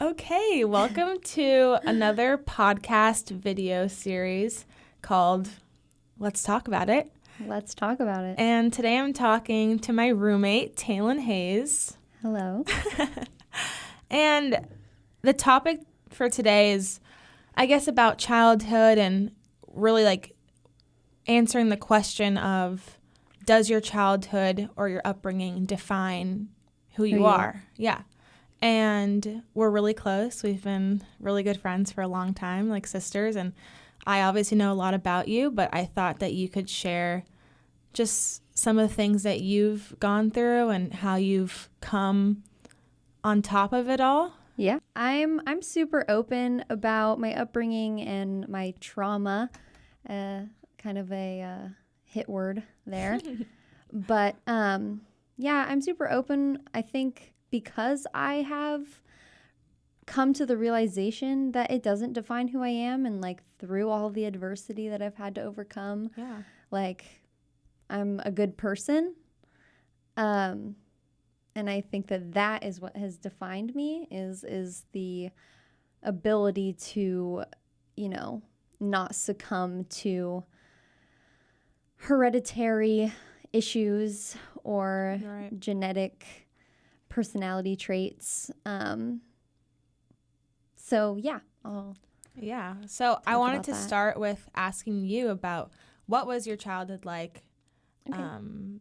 Okay, welcome to another podcast video series called Let's Talk About It. Let's talk about it. And today I'm talking to my roommate, Taylan Hayes. Hello. And the topic for today is, I guess, about childhood and really like answering the question of, does your childhood or your upbringing define who you are? Yeah. And we're really close. We've been really good friends for a long time, like sisters. And I obviously know a lot about you, but I thought that you could share just some of the things that you've gone through and how you've come on top of it all. Yeah. I'm super open about my upbringing and my trauma. Kind of a hit word there. But yeah, I'm super open. I think because I have come to the realization that it doesn't define who I am, and like through all the adversity that I've had to overcome, like I'm a good person. And I think that is what has defined me is the ability to, not succumb to hereditary issues or genetic personality traits. So yeah. So I wanted to start with asking you about what was your childhood like? Okay.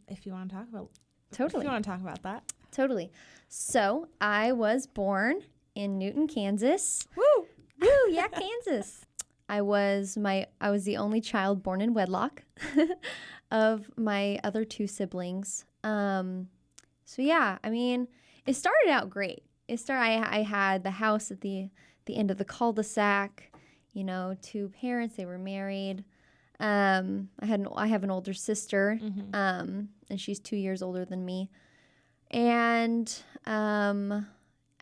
If you want to talk about that. Totally. So I was born in Newton, Kansas. Woo! Woo! Yeah, Kansas. I was the only child born in wedlock of my other two siblings. So yeah, I mean, it started out great. I had the house at the end of the cul-de-sac, two parents, they were married. I have an older sister, and she's 2 years older than me. And, I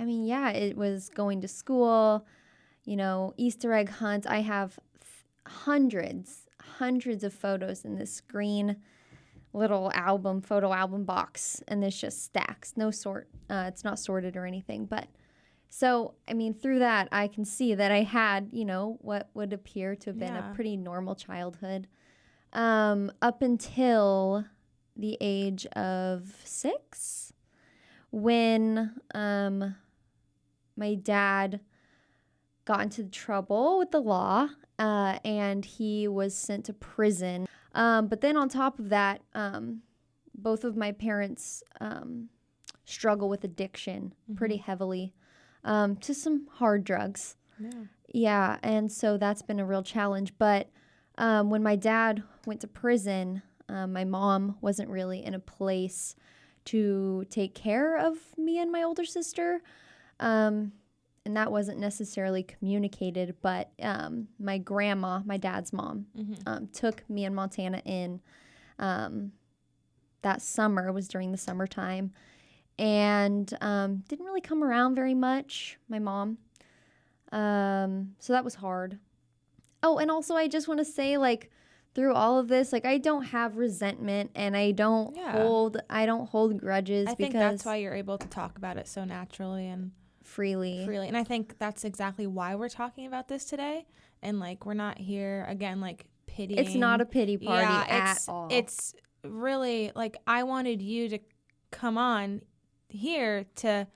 mean, yeah, it was going to school, Easter egg hunts. I have hundreds of photos in this green little photo album box, and there's just stacks, it's not sorted or anything. But so, I mean, through that, I can see that I had, what would appear to have been a pretty normal childhood, up until the age of 6, when my dad got into trouble with the law, and he was sent to prison. But then on top of that, both of my parents struggle with addiction pretty heavily, to some hard drugs. Yeah, and so that's been a real challenge. But when my dad went to prison, my mom wasn't really in a place to take care of me and my older sister. And that wasn't necessarily communicated, but my grandma, my dad's mom, took me and Montana in that summer. It was during the summertime, and didn't really come around very much, my mom. So that was hard. Oh, and also I just want to say, like, through all of this, like, I don't have resentment, and I don't hold grudges. I think that's why you're able to talk about it so naturally and freely. And I think that's exactly why we're talking about this today. And like, we're not here again, like, pitying. It's not a pity party at all. It's really like, I wanted you to come on here to,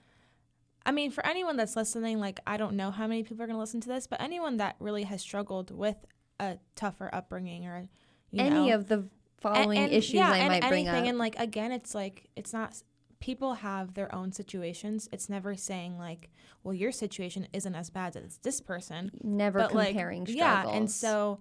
I mean, for anyone that's listening, like, I don't know how many people are going to listen to this, but anyone that really has struggled with a tougher upbringing or, any of the following issues I might bring up. And like, again, it's like, it's not, people have their own situations. It's never saying like, well, your situation isn't as bad as this person. Never comparing struggles. Yeah, and so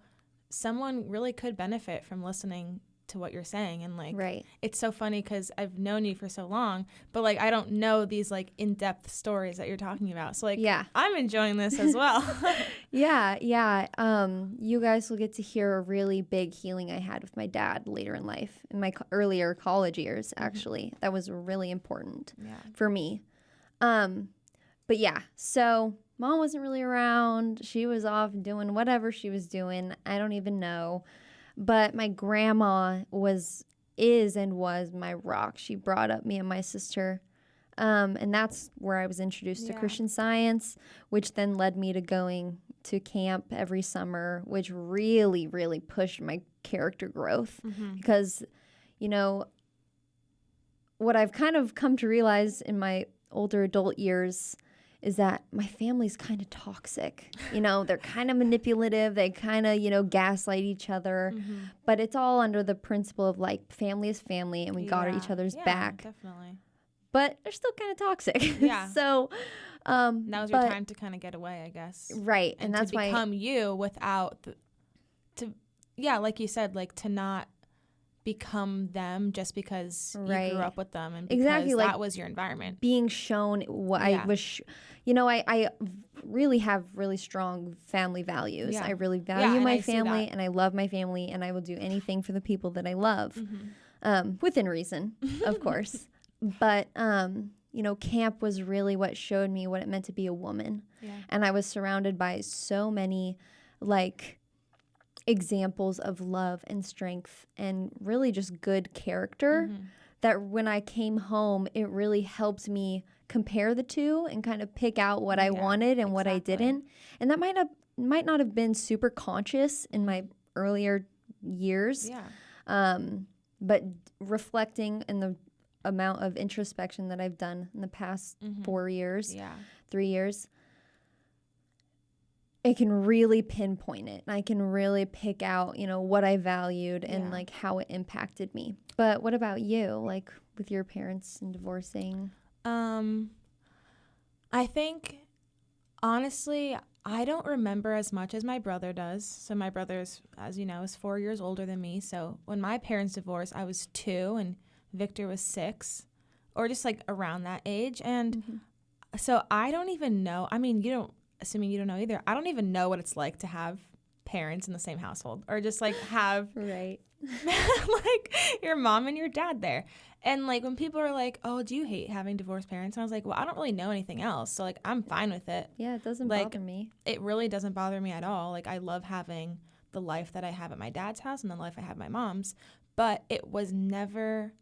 someone really could benefit from listening to what you're saying. And like, it's so funny because I've known you for so long, but like, I don't know these like in-depth stories that you're talking about. So like, I'm enjoying this as well. Yeah. You guys will get to hear a really big healing I had with my dad later in life, in my earlier college years, actually. That was really important for me. But yeah, so Mom wasn't really around. She was off doing whatever she was doing. I don't even know. But my grandma was my rock. She brought up me and my sister And that's where I was introduced to Christian Science, which then led me to going to camp every summer, which really, really pushed my character growth. Because, you know, what I've kind of come to realize in my older adult years is that my family's kind of toxic. You know, they're kind of manipulative. They kind of, you know, gaslight each other. But it's all under the principle of like family is family and we got each other's back. Definitely. But they're still kind of toxic. Yeah. So now's your time to kind of get away, I guess. Right. And that's to become you without like you said, like to not become them just because you grew up with them and because that was your environment. Being shown what I was, you know, I really have really strong family values. I really value my family and I love my family and I will do anything for the people that I love, within reason, of course. But, you know, camp was really what showed me what it meant to be a woman. And I was surrounded by so many, like, examples of love and strength and really just good character that when I came home, it really helped me compare the two and kind of pick out what I wanted and what I didn't. And that might not have been super conscious in my earlier years. But reflecting in the amount of introspection that I've done in the past 4 years, 3 years, I can really pinpoint it. I can really pick out, you know, what I valued and like how it impacted me. But what about you, like with your parents and divorcing? I think, honestly, I don't remember as much as my brother does. So my brother's, as you know, is 4 years older than me. So when my parents divorced, I was 2 and Victor was 6, or just like around that age. And so I don't even know. I mean, assuming you don't know either, I don't even know what it's like to have parents in the same household or just like have like your mom and your dad there. And like when people are like, oh, do you hate having divorced parents? And I was like, well, I don't really know anything else. So like I'm fine with it. Yeah, it doesn't bother me. It really doesn't bother me at all. Like I love having the life that I have at my dad's house and the life I have at my mom's. But it was never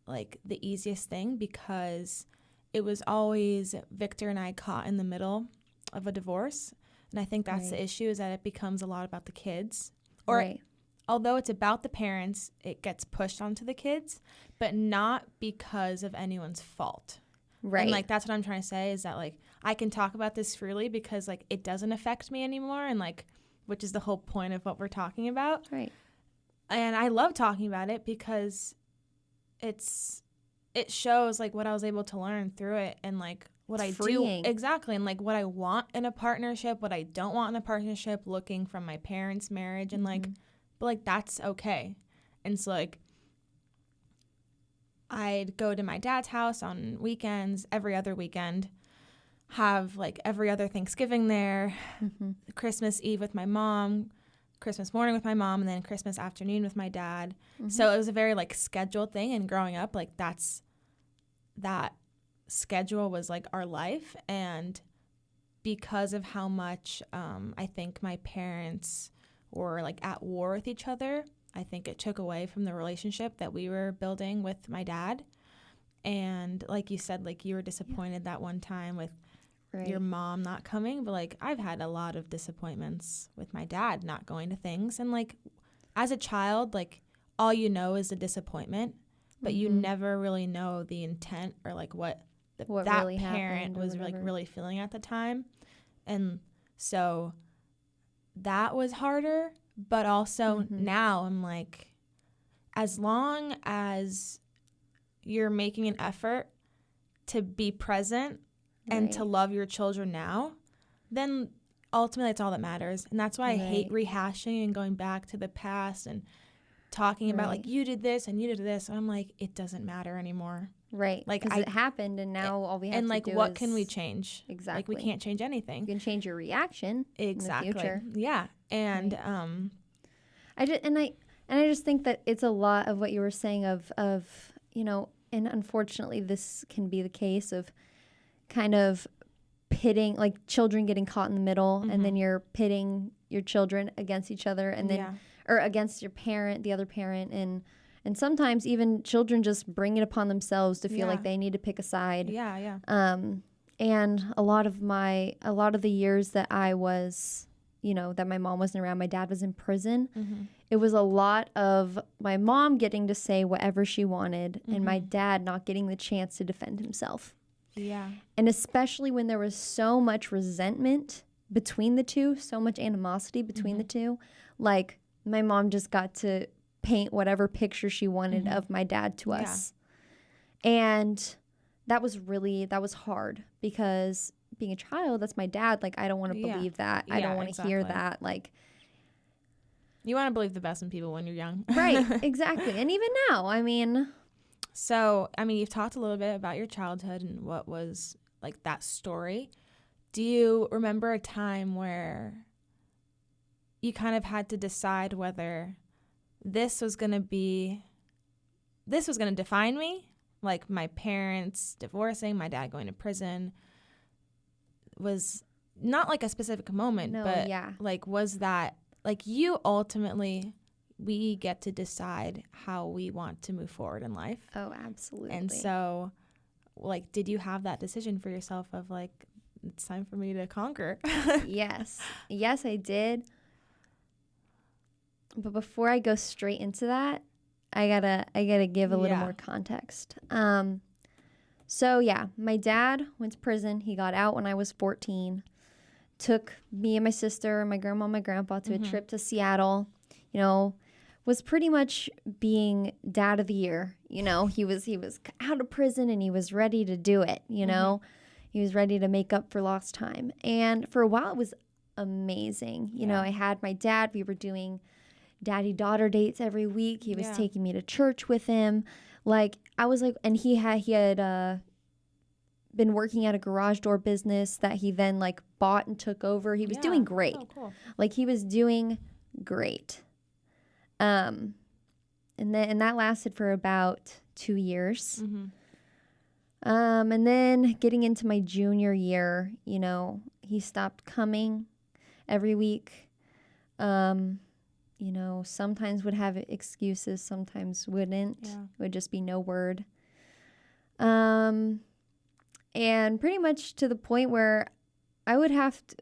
like the easiest thing because it was always Victor and I caught in the middle of a divorce. And I think that's the issue, is that it becomes a lot about the kids. Or although it's about the parents, it gets pushed onto the kids, but not because of anyone's fault. And like that's what I'm trying to say, is that like I can talk about this freely because like it doesn't affect me anymore, and like which is the whole point of what we're talking about. And I love talking about it because it shows like what I was able to learn through it, and like what I do exactly, and like what I want in a partnership, what I don't want in a partnership, looking from my parents' marriage, and like, but like that's okay. And so like I'd go to my dad's house on weekends, every other weekend, have like every other Thanksgiving there, Christmas Eve with my mom, Christmas morning with my mom, and then Christmas afternoon with my dad. So it was a very like scheduled thing, and growing up, like that schedule was like our life. And because of how much I think my parents were like at war with each other, I think it took away from the relationship that we were building with my dad. And like you said, like you were disappointed that one time with your mom not coming, but like I've had a lot of disappointments with my dad not going to things. And like as a child, like all you know is the disappointment, but you never really know the intent or like what that really parent was like really feeling at the time. And so that was harder, but also now I'm like, as long as you're making an effort to be present and to love your children now, then ultimately that's all that matters. And that's why I hate rehashing and going back to the past and talking about like you did this and you did this. And I'm like, it doesn't matter anymore. Like because it happened, and now all we have to do is... And like, what can we change? Exactly. Like we can't change anything. You can change your reaction in the future. Yeah. And I just think that it's a lot of what you were saying of you know, and unfortunately this can be the case of kind of pitting, like children getting caught in the middle, and then you're pitting your children against each other, and then or against your parent, the other parent, and And sometimes even children just bring it upon themselves to feel Yeah. like they need to pick a side. Yeah. And a lot of the years that I was, that my mom wasn't around, my dad was in prison. Mm-hmm. It was a lot of my mom getting to say whatever she wanted and my dad not getting the chance to defend himself. Yeah. And especially when there was so much resentment between the two, so much animosity between the two, like my mom just got to paint whatever picture she wanted of my dad to us. And that was hard because being a child, that's my dad. Like, I don't want to believe that. I don't want to hear that. Like, you want to believe the best in people when you're young. Right. Exactly. And even now, I mean. So, you've talked a little bit about your childhood and what was like that story. Do you remember a time where you kind of had to decide whether this was going to define me? Like my parents divorcing, my dad going to prison was not like a specific moment, but like was that like you ultimately, we get to decide how we want to move forward in life. Oh, absolutely. And so like, did you have that decision for yourself of like, it's time for me to conquer? Yes, I did. But before I go straight into that, I gotta give a little more context. So yeah, my dad went to prison. He got out when I was 14. Took me and my sister, my grandma, and my grandpa to a trip to Seattle. Was pretty much being dad of the year. He was out of prison and he was ready to do it. He was ready to make up for lost time. And for a while, it was amazing. I had my dad. We were doing daddy-daughter dates every week. He was taking me to church with him. Like, I was like, and he had been working at a garage door business that he then like bought and took over. He was doing great. Oh, cool. Like, he was doing great. And that lasted for about 2 years. And then getting into my junior year, he stopped coming every week. Sometimes would have excuses, sometimes wouldn't. It would just be no word. And pretty much to the point where I would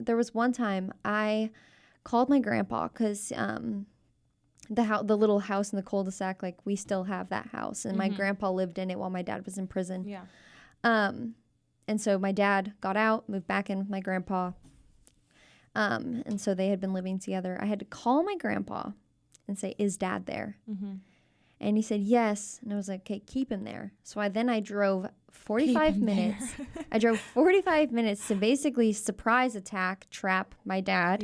there was one time I called my grandpa because the little house in the cul-de-sac, like we still have that house. And my grandpa lived in it while my dad was in prison. Yeah. And so my dad got out, moved back in with my grandpa. And so they had been living together. I had to call my grandpa and say, "Is dad there?" And he said, "Yes." And I was like, "Okay, keep him there." So I drove 45 minutes. I drove 45 minutes to basically surprise attack, trap my dad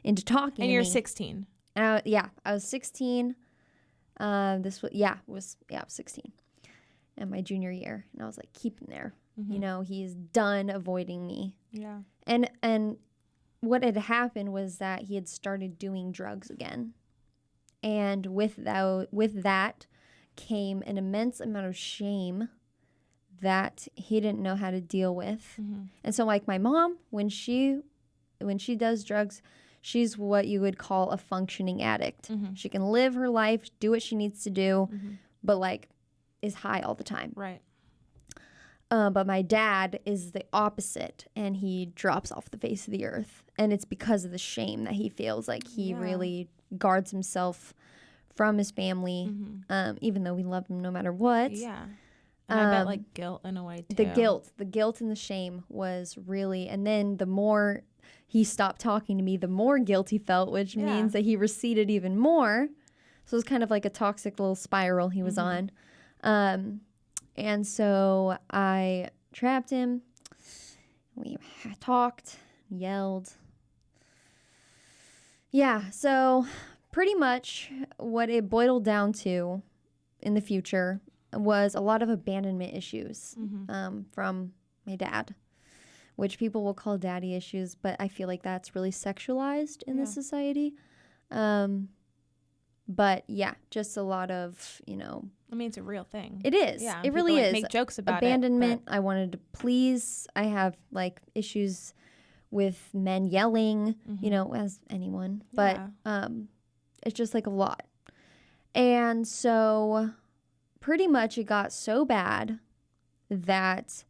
into talking to me. And you're 16. I was 16. I was 16. And my junior year. And I was like, keep him there. He's done avoiding me. Yeah. And what had happened was that he had started doing drugs again. And with that came an immense amount of shame that he didn't know how to deal with. And so like my mom, when she does drugs, she's what you would call a functioning addict. She can live her life, do what she needs to do, but like is high all the time. Right. But my dad is the opposite, and he drops off the face of the earth. And it's because of the shame that he feels. Like he really guards himself from his family, even though we love him no matter what. Yeah. And I bet like guilt in a way too. The guilt and the shame was really, and then the more he stopped talking to me, the more guilt he felt, which means that he receded even more. So it was kind of like a toxic little spiral he was on. And so I trapped him. We talked, yelled. Yeah, so pretty much what it boiled down to in the future was a lot of abandonment issues from my dad, which people will call daddy issues, but I feel like that's really sexualized in this society. But yeah, just a lot of, it's a real thing. It is. Yeah, it really is. Make jokes about abandonment. But I wanted to please. I have like issues with men yelling, as anyone. But it's just like a lot. And so pretty much it got so bad that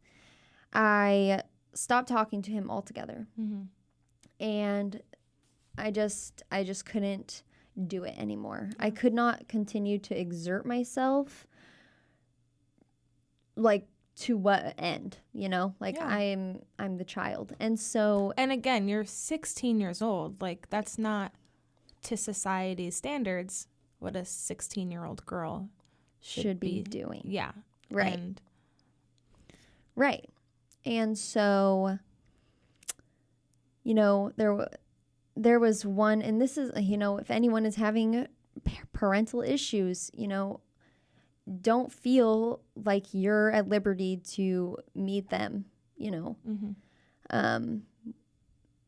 I stopped talking to him altogether. Mm-hmm. And I just couldn't do it anymore. I could not continue to exert myself, like, to what end, you know? Like, Yeah. I'm the child. And so, And again, you're 16 years old. Like, that's not, to society's standards, what a 16-year-old girl should be doing. Yeah. Right. And Right. And so, you know, there was one, and this is, you know, if anyone is having parental issues, you know, don't feel like you're at liberty to meet them, you know,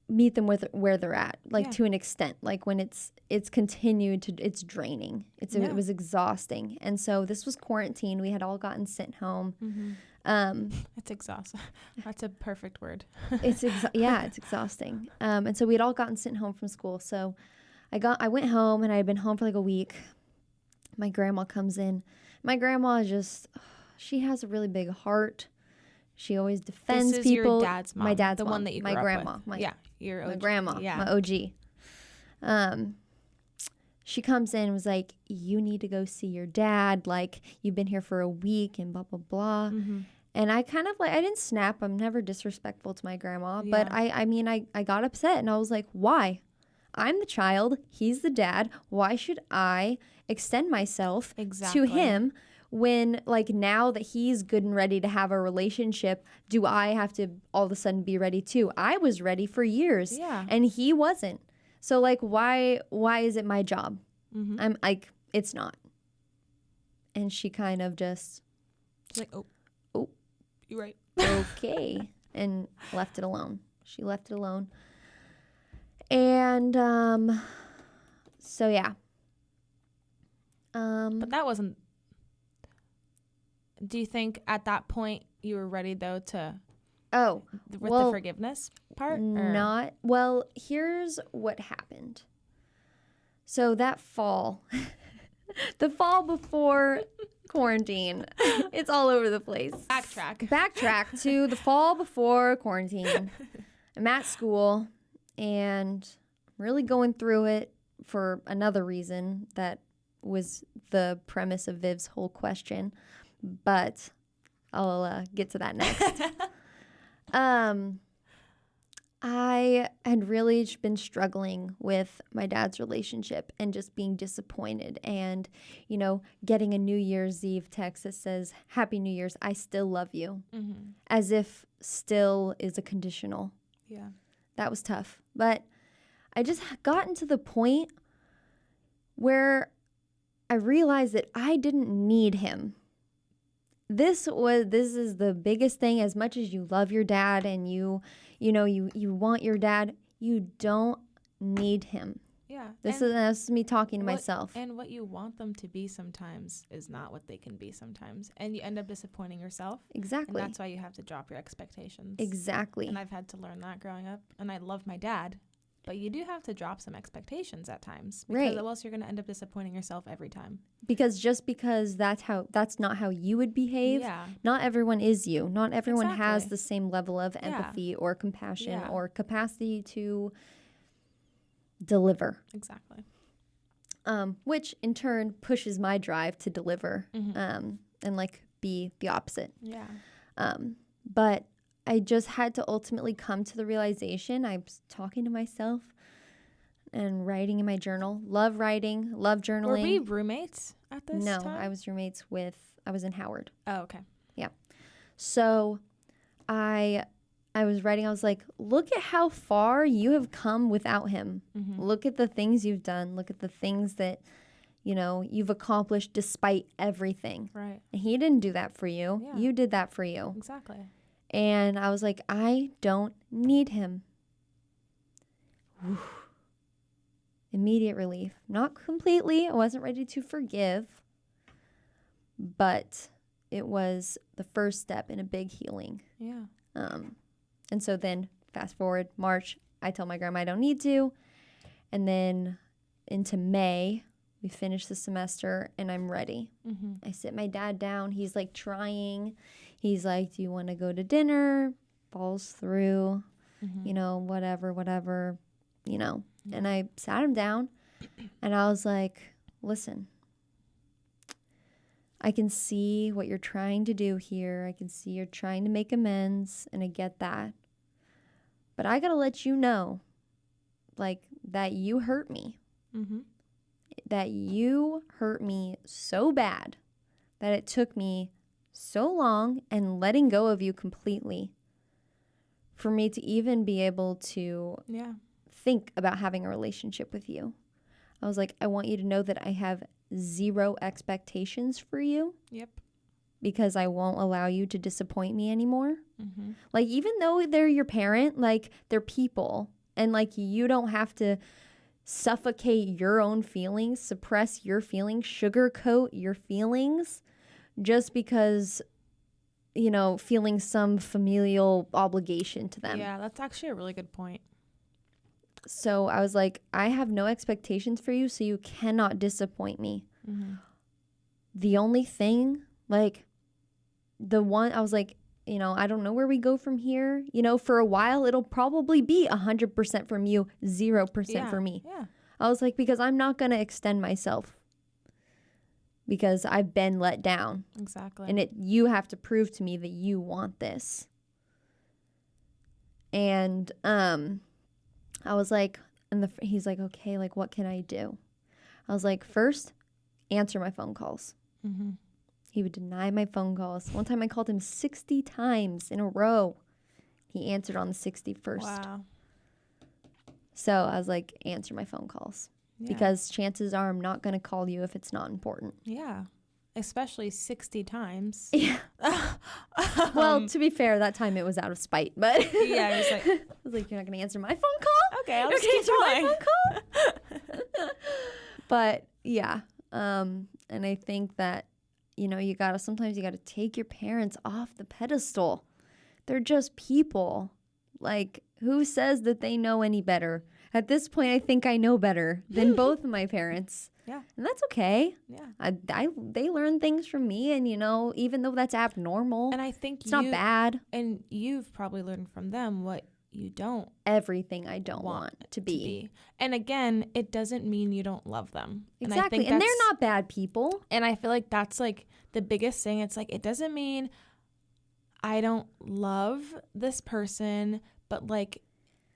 meet them with where they're at, like, to an extent, like when it's continued to, it's draining. It was exhausting. And so this was quarantine. We had all gotten sent home. it's exhausting. That's a perfect word. It's exhausting. And so we had all gotten sent home from school. So I went home, and I had been home for like a week. My grandma comes in. My grandma is just, she has a really big heart. She always defends This is people. Your dad's mom. My dad's the mom. one that you my grew grandma. up with. Your my OG. grandma. Yeah. My OG. She comes in and was like, you need to go see your dad. Like, you've been here for a week and blah, blah, blah. And I kind of like, I didn't snap. I'm never disrespectful to my grandma. But I mean, I got upset, and I was like, why? I'm the child. He's the dad. Why should I extend myself to him when, like, now that he's good and ready to have a relationship, do I have to all of a sudden be ready too? I was ready for years, and he wasn't. So, like, why is it my job? I'm like, it's not. And she kind of just, She's like, oh, you're right. okay, and left it alone. She left it alone. And so yeah. But that wasn't. Do you think at that point you were ready though to? With the forgiveness part? Not well. Here's what happened. So that fall, the fall before quarantine, it's all over the place. Backtrack to the fall before quarantine. I'm at school, and I'm really going through it for another reason that was the premise of Viv's whole question, but I'll get to that next. I had really been struggling with my dad's relationship and just being disappointed, and, you know, getting a New Year's Eve text that says, Happy New Year's, I still love you, as if still is a conditional. Yeah. That was tough. But I just gotten to the point where I realized that I didn't need him. This is the biggest thing. As much as you love your dad and you want your dad, you don't need him. Yeah. This is me talking to myself. And what you want them to be sometimes is not what they can be sometimes. And you end up disappointing yourself. Exactly. And that's why you have to drop your expectations. Exactly. And I've had to learn that growing up. And I love my dad. But you do have to drop some expectations at times. Because else you're going to end up disappointing yourself every time. Because that's not how you would behave. Yeah. Not everyone is you. Not everyone has the same level of empathy or compassion or capacity to deliver. Exactly. Which in turn pushes my drive to deliver and like be the opposite. Yeah. But I just had to ultimately come to the realization. I was talking to myself and writing in my journal. Love writing, love journaling. Were we roommates at this time? No, I was roommates I was in Howard. Oh, okay. Yeah. So I was writing, I was like, look at how far you have come without him. Look at the things you've done. Look at the things that, you know, you've accomplished despite everything. Right. And he didn't do that for you. Yeah. You did that for you. Exactly. And I was like, I don't need him. Whew. Immediate relief. Not completely. I wasn't ready to forgive. But it was the first step in a big healing. Yeah. And so then fast forward March, I tell my grandma I don't need to. And then into May, We finish the semester and I'm ready. I sit my dad down. He's like trying. He's like, do you want to go to dinner? Falls through, you know, whatever, you know. And I sat him down and I was like, listen, I can see what you're trying to do here. I can see you're trying to make amends, and I get that. But I got to let you know, like, that you hurt me. That you hurt me so bad that it took me so long and letting go of you completely for me to even be able to think about having a relationship with you. I was like, I want you to know that I have zero expectations for you. Because I won't allow you to disappoint me anymore. Like, even though they're your parent, like, they're people. And, like, you don't have to suffocate your own feelings, suppress your feelings, sugarcoat your feelings just because, you know, feeling some familial obligation to them. Yeah, that's actually a really good point. So I was like, I have no expectations for you, so you cannot disappoint me. The only thing, like, I was like, you know, I don't know where we go from here. You know, for a while, it'll probably be 100% from you, 0% for me. I was like, because I'm not going to extend myself because I've been let down. Exactly. And you have to prove to me that you want this. And I was like, he's like, okay, like, what can I do? I was like, first, answer my phone calls. He would deny my phone calls. One time I called him 60 times in a row. He answered on the 61st. Wow. So I was like, answer my phone calls. Because chances are I'm not going to call you if it's not important. Yeah. Especially 60 times. Yeah. Well, to be fair, that time it was out of spite. But I was like, you're not going to answer my phone call? Okay, I'll just keep trying. My phone call? But yeah. And I think that, you know, sometimes you gotta take your parents off the pedestal. They're just people. Like, who says that they know any better? At this point, I think I know better than both of my parents. Yeah. And that's okay. Yeah. They learn things from me, and, you know, even though that's abnormal, And I think it's not bad. And you've probably learned from them what you don't. Everything I don't want to be. And again, it doesn't mean you don't love them. Exactly. And they're not bad people. And I feel like that's like the biggest thing. It's like, it doesn't mean I don't love this person, but like,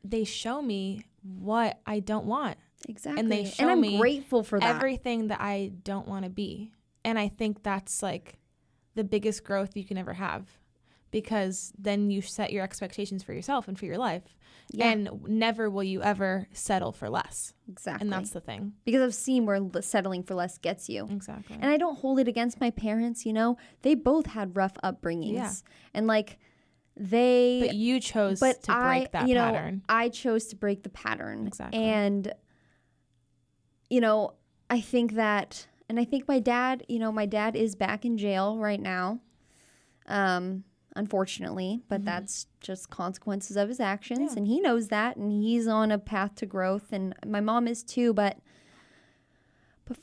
they show me what I don't want. Exactly. And they show I'm me grateful for that. Everything that I don't want to be. And I think that's like the biggest growth you can ever have. Because then you set your expectations for yourself and for your life. Yeah. And never will you ever settle for less. Exactly. And that's the thing. Because I've seen where settling for less gets you. Exactly. And I don't hold it against my parents, you know. They both had rough upbringings. Yeah. And like But you chose to break that pattern. I chose to break the pattern. Exactly. And, you know, I think my dad, you know, my dad is back in jail right now. Unfortunately, but that's just consequences of his actions, and he knows that, and he's on a path to growth, and my mom is too, but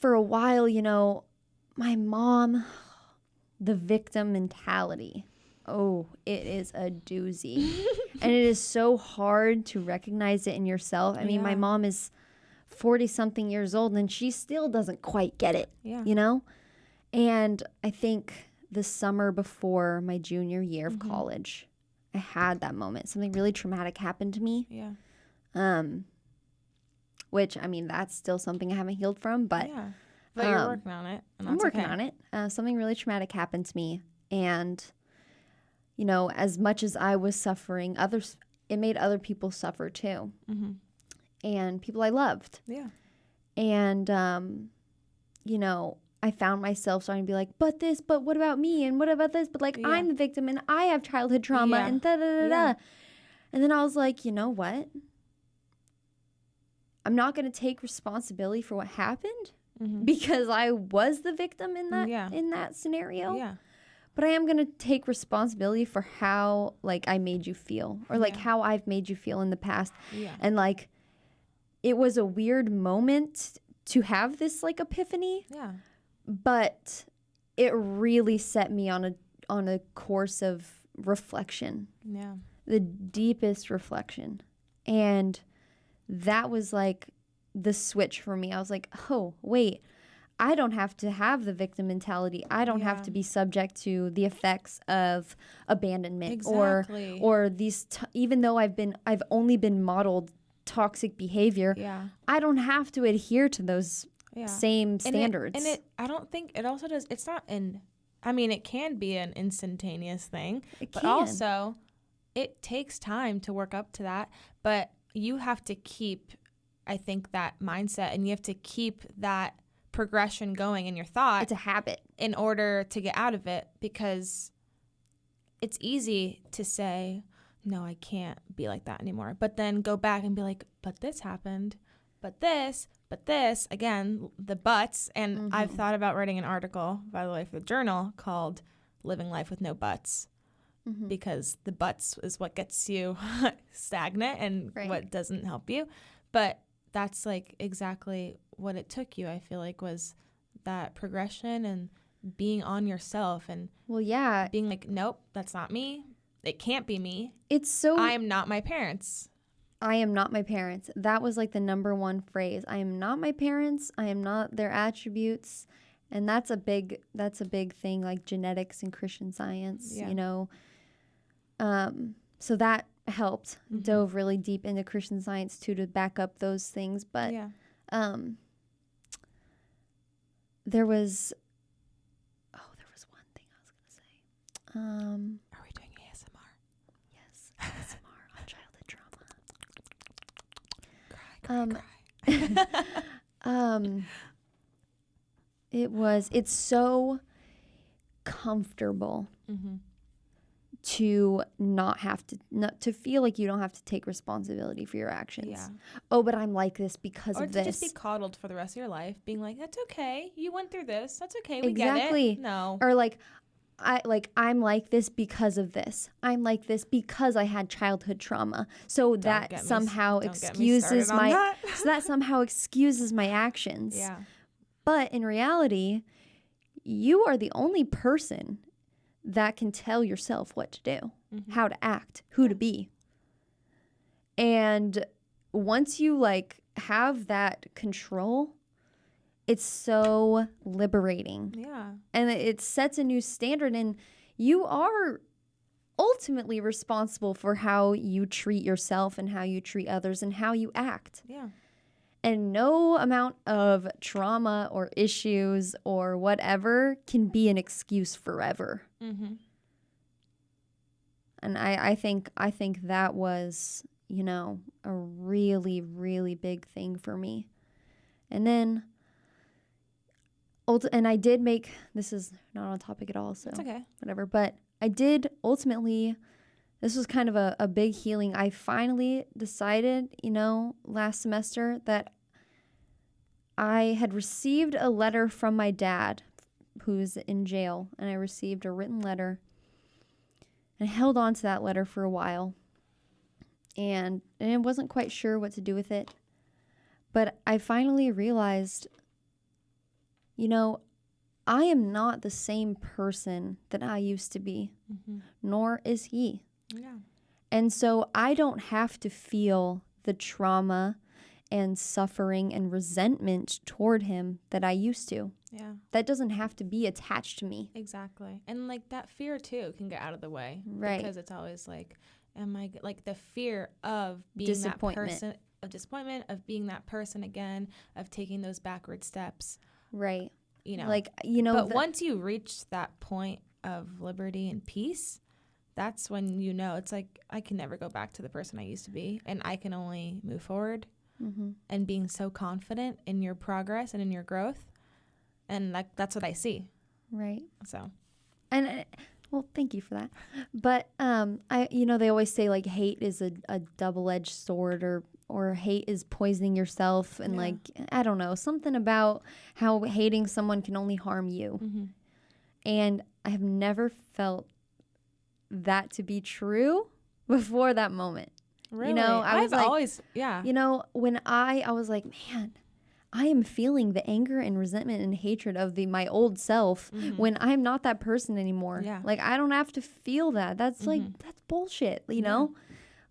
for a while, you know, my mom, the victim mentality, oh, it is a doozy. And it is so hard to recognize it in yourself. I mean, my mom is 40-something years old, and she still doesn't quite get it, you know? And I think the summer before my junior year of college, I had that moment. Something really traumatic happened to me. Yeah. Which, I mean, that's still something I haven't healed from, but... Yeah. But you're working on it. And I'm working on it. Something really traumatic happened to me. And, you know, as much as I was suffering, it made other people suffer too. And people I loved. Yeah. And, you know, I found myself starting to be like, but what about me? And what about this? But like, I'm the victim and I have childhood trauma and da-da-da-da. And then I was like, you know what? I'm not going to take responsibility for what happened because I was the victim in that scenario. Yeah. But I am going to take responsibility for how like I made you feel or like how I've made you feel in the past. Yeah. And like, it was a weird moment to have this like epiphany. Yeah. But it really set me on a course of reflection. Yeah. The deepest reflection. And that was like the switch for me. I was like, oh, wait, I don't have to have the victim mentality. I don't have to be subject to the effects of abandonment Exactly. or these, even though I've only been modeled toxic behavior. Yeah. I don't have to adhere to those same standards. I don't think it also does. It's not it can be an instantaneous thing, but also it takes time to work up to that. But you have to keep, I think, that mindset, and you have to keep that progression going in your thought. It's a habit. In order to get out of it, because it's easy to say, no, I can't be like that anymore. But then go back and be like, but this happened, but this, again, the buts. And I've thought about writing an article, by the way, for the journal called Living Life with No Buts, because the buts is what gets you stagnant and what doesn't help you. But that's like exactly what it took you, I feel like, was that progression and being on yourself and being like, nope, that's not me. It can't be me. I am not my parents. I am not my parents. That was like the number one phrase. I am not my parents. I am not their attributes. And that's a big thing, like genetics and Christian Science, you know. So that helped. Dove really deep into Christian Science too to back up those things. But there was one thing I was gonna say. Are we doing ASMR? Yes, ASMR on childhood trauma. It's so comfortable to not to feel like you don't have to take responsibility for your actions. Yeah. Oh, but I'm like this because of this. Or to just be coddled for the rest of your life, being like, that's okay. You went through this. That's okay. We get it. No. Or I'm like this because of this. I'm like this because I had childhood trauma. So that somehow excuses my actions. Yeah. But in reality, you are the only person that can tell yourself what to do, how to act, who to be. And once you have that control, it's so liberating. Yeah. And it sets a new standard, and you are ultimately responsible for how you treat yourself and how you treat others and how you act. Yeah. And no amount of trauma or issues or whatever can be an excuse forever. And I think that was, a really, really big thing for me. And then, and I did make, this is not on topic at all, so it's okay. Whatever. But I did ultimately, this was kind of a big healing. I finally decided, last semester that I had received a letter from my dad, who's in jail, and I received a written letter, and I held on to that letter for a while, and I wasn't quite sure what to do with it, but I finally realized, I am not the same person that I used to be, nor is he. Yeah. And so I don't have to feel the trauma and suffering and resentment toward him that I used to. Yeah. That doesn't have to be attached to me. Exactly. And that fear too can get out of the way. Right. Because it's always am I the fear of being that person, of disappointment, of being that person again, of taking those backward steps. Right. But once you reach that point of liberty and peace, that's when it's I can never go back to the person I used to be, and I can only move forward. And being so confident in your progress and in your growth, and that's what I see. Right. So, and well, thank you for that. But they always say hate is a double-edged sword, or hate is poisoning yourself, and I don't know, something about how hating someone can only harm you. And I have never felt that to be true before that moment. Really? I was always, when I was like, man, I am feeling the anger and resentment and hatred of my old self when I'm not that person anymore. Yeah. Like, I don't have to feel that. That's like, that's bullshit, you know?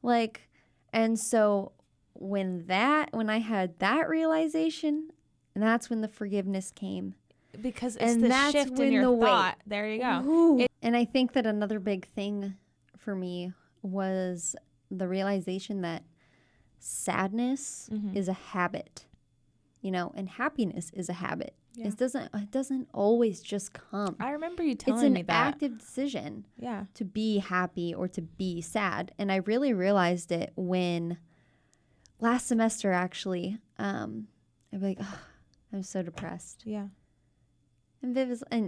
Like, and so when I had that realization, and that's when the forgiveness came. Because it's the shift in your thought. There you go. And I think that another big thing for me was the realization that sadness is a habit, you know, and happiness is a habit. Yeah. It doesn't always just come. I remember you telling me that. It's an active decision to be happy or to be sad. And I really realized it when last semester, actually, I'd be like, oh, I'm so depressed. Yeah. And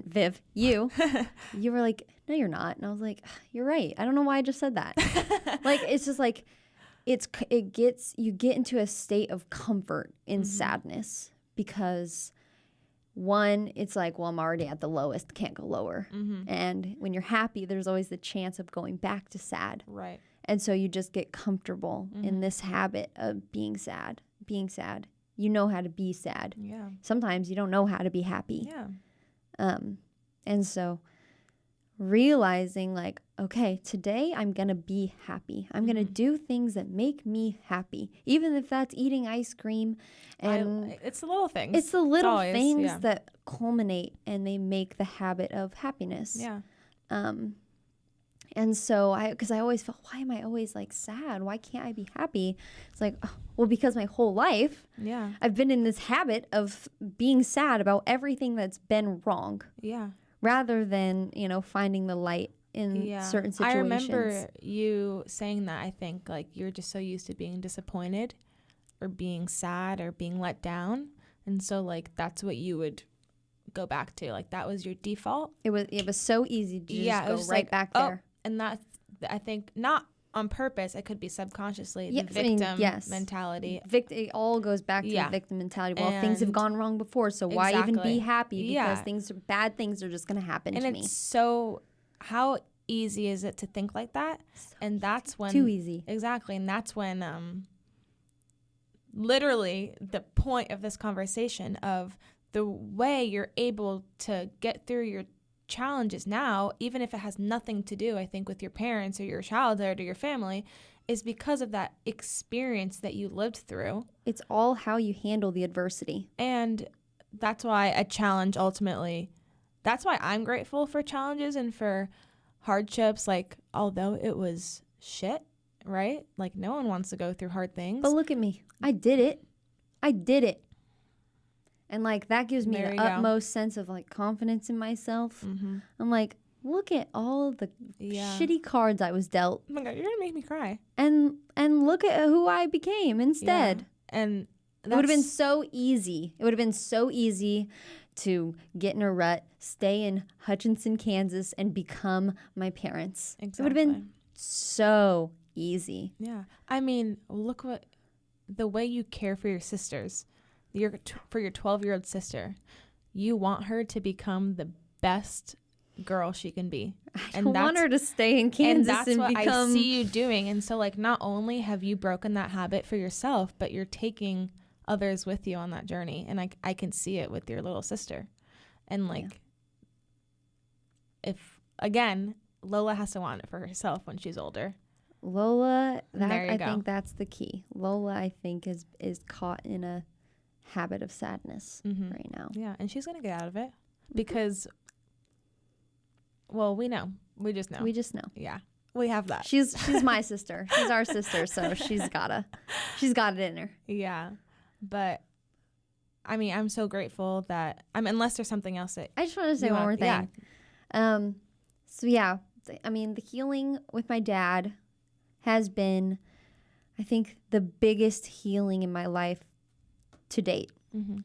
Viv, you were like, no, you're not. And I was like, you're right. I don't know why I just said that. Like, it's just like, you get into a state of comfort in sadness because one, it's like, well, I'm already at the lowest, can't go lower. And when you're happy, there's always the chance of going back to sad. Right. And so you just get comfortable in this habit of being sad. You know how to be sad. Yeah. Sometimes you don't know how to be happy. Yeah. And so realizing like, okay, today I'm going to be happy. I'm going to do things that make me happy, even if that's eating ice cream. And it's the little things. It's the little things that culminate and they make the habit of happiness. Yeah. And so because I always felt, why am I always like sad? Why can't I be happy? It's like, oh, well, because my whole life, I've been in this habit of being sad about everything that's been wrong. Yeah. Rather than, you know, finding the light in certain situations. I remember you saying that. I think like you're just so used to being disappointed or being sad or being let down. And so like that's what you would go back to. Like that was your default. It was so easy to just go right back there. And that's, I think, not on purpose. It could be subconsciously the victim mentality. It all goes back to the victim mentality. Well, things have gone wrong before, so why even be happy? Because bad things are just going to happen to me. And it's so, how easy is it to think like that? And that's when... Too easy. Exactly. And that's when literally the point of this conversation of the way you're able to get through your challenges now, even if it has nothing to do, I think, with your parents or your childhood or your family, is because of that experience that you lived through. It's all how you handle the adversity. And that's why a challenge ultimately, that's why I'm grateful for challenges and for hardships. Like, although it was shit, right? Like, no one wants to go through hard things. But look at me. I did it. And like that gives me the utmost sense of like confidence in myself. I'm like, look at all of the shitty cards I was dealt. Oh my God, you're gonna make me cry. And look at who I became instead. Yeah. And it would have been so easy. It would have been so easy to get in a rut, stay in Hutchinson, Kansas, and become my parents. Exactly. It would have been so easy. Yeah. I mean, look what the way you care for your sisters. For your 12-year-old sister, you want her to become the best girl she can be. I don't want her to stay in Kansas and that's what I see you doing. And so, like, not only have you broken that habit for yourself, but you're taking others with you on that journey. And I can see it with your little sister. And like, if again, Lola has to want it for herself when she's older. Lola, I think that's the key. Lola, I think is caught in a habit of sadness right now. Yeah, and she's gonna get out of it because, well, we just know. Yeah, we have that. She's my sister. She's our sister, so she's got it in her. Yeah, but I mean, I'm so grateful that unless there's something else that I just want to say one more thing. So yeah, I mean, the healing with my dad has been, I think, the biggest healing in my life to date.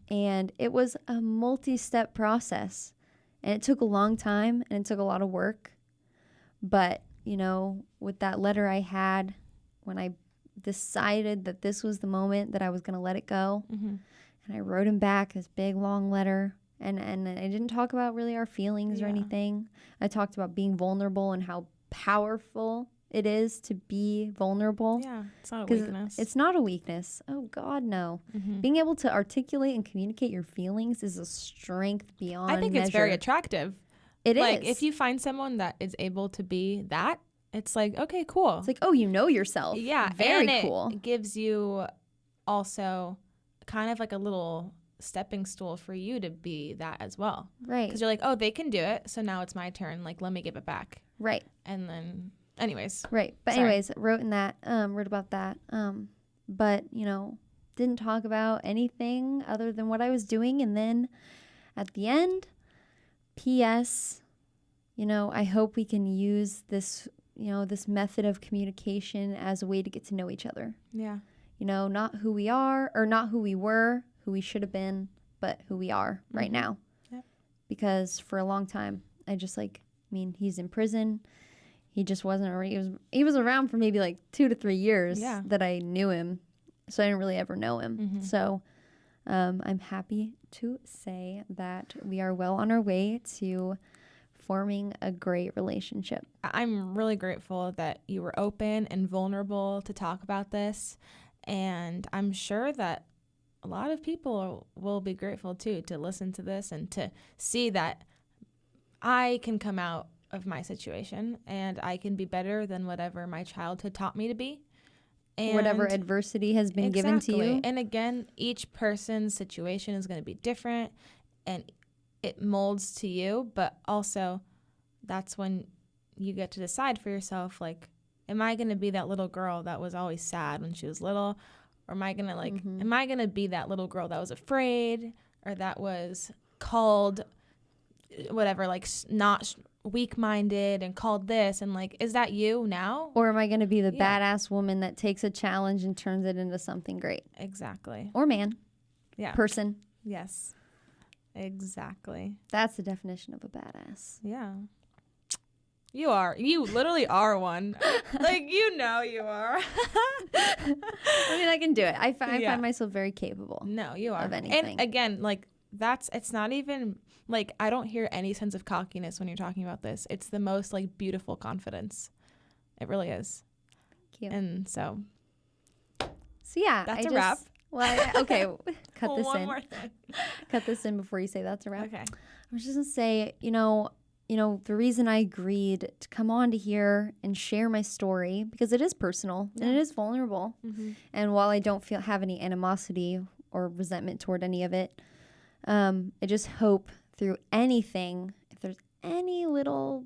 And it was a multi-step process, and it took a long time and it took a lot of work. But, you know, with that letter I had when I decided that this was the moment that I was going to let it go, and I wrote him back this big long letter, and I didn't talk about really our feelings or anything. I talked about being vulnerable and how powerful it is to be vulnerable. Yeah, it's not a 'Cause weakness. It's not a weakness. Oh God, no. Being able to articulate and communicate your feelings is a strength beyond I think measure. it's very attractive. It Like, is. if you find someone that is able to be that, it's like, okay, cool. It's like, oh, you know yourself. Yeah, Very and cool. It gives you also kind of like a little stepping stool for you to be that as well. Right. Because you're like, oh, they can do it, so now it's my turn. Like, let me give it back. Right. And then, anyways. Right. But Sorry. anyways, wrote about that. But, you know, didn't talk about anything other than what I was doing. And then at the end, P.S., you know, I hope we can use this, you know, this method of communication as a way to get to know each other. Yeah. You know, not who we are or not who we were, who we should have been, but who we are right now. Yep. Because for a long time, he's in prison. He just wasn't, he was around for maybe like 2 to 3 years that I knew him. So I didn't really ever know him. So I'm happy to say that we are well on our way to forming a great relationship. I'm really grateful that you were open and vulnerable to talk about this. And I'm sure that a lot of people will be grateful too to listen to this and to see that I can come out of my situation and I can be better than whatever my childhood taught me to be. And whatever adversity has been given to you. And again, each person's situation is going to be different and it molds to you, but also that's when you get to decide for yourself, like, am I going to be that little girl that was always sad when she was little? Or am I going to am I going to be that little girl that was afraid or that was called whatever, like not weak-minded and called this, and like, is that you now? Or am I going to be the badass woman that takes a challenge and turns it into something great? Exactly. Or man. Yeah. Person. Yes. Exactly. That's the definition of a badass. Yeah. You are. You literally are one. Like, you know you are. I can do it. I find myself very capable. No, you are. Of anything. And again, like, it's not even, like, I don't hear any sense of cockiness when you're talking about this. It's the most, like, beautiful confidence. It really is. Thank you. And so yeah. That's a wrap. Well, okay. Cut this one in. more thing. Cut this in before you say that's a wrap. Okay. I was just going to say, you know, the reason I agreed to come on to here and share my story, because it is personal and it is vulnerable. And while I don't have any animosity or resentment toward any of it, I just hope through anything, if there's any little,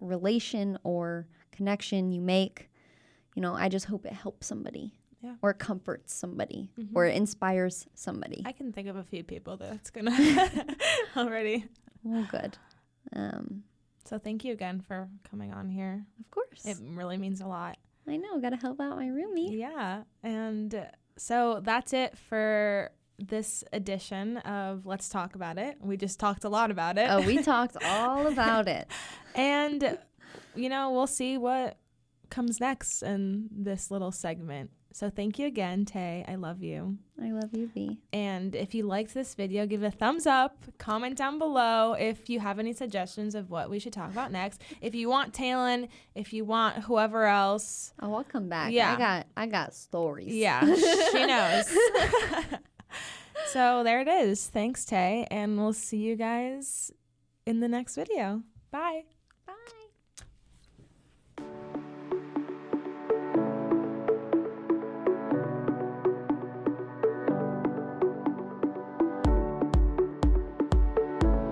relation or connection you make, I just hope it helps somebody. Yeah. Or it comforts somebody or it inspires somebody. I can think of a few people that's going to already. Well, good. So thank you again for coming on here. Of course. It really means a lot. I know. Got to help out my roomie. Yeah. And so that's it for this edition of Let's Talk About It. We just talked a lot about it. Oh, we talked all about it. And, we'll see what comes next in this little segment. So thank you again, Tay. I love you. I love you, V. And if you liked this video, give it a thumbs up. Comment down below if you have any suggestions of what we should talk about next. If you want Taylan, if you want whoever else. Oh, I'll come back. Yeah. I got stories. Yeah, she knows. So there it is. Thanks, Tay. And we'll see you guys in the next video. Bye. Bye.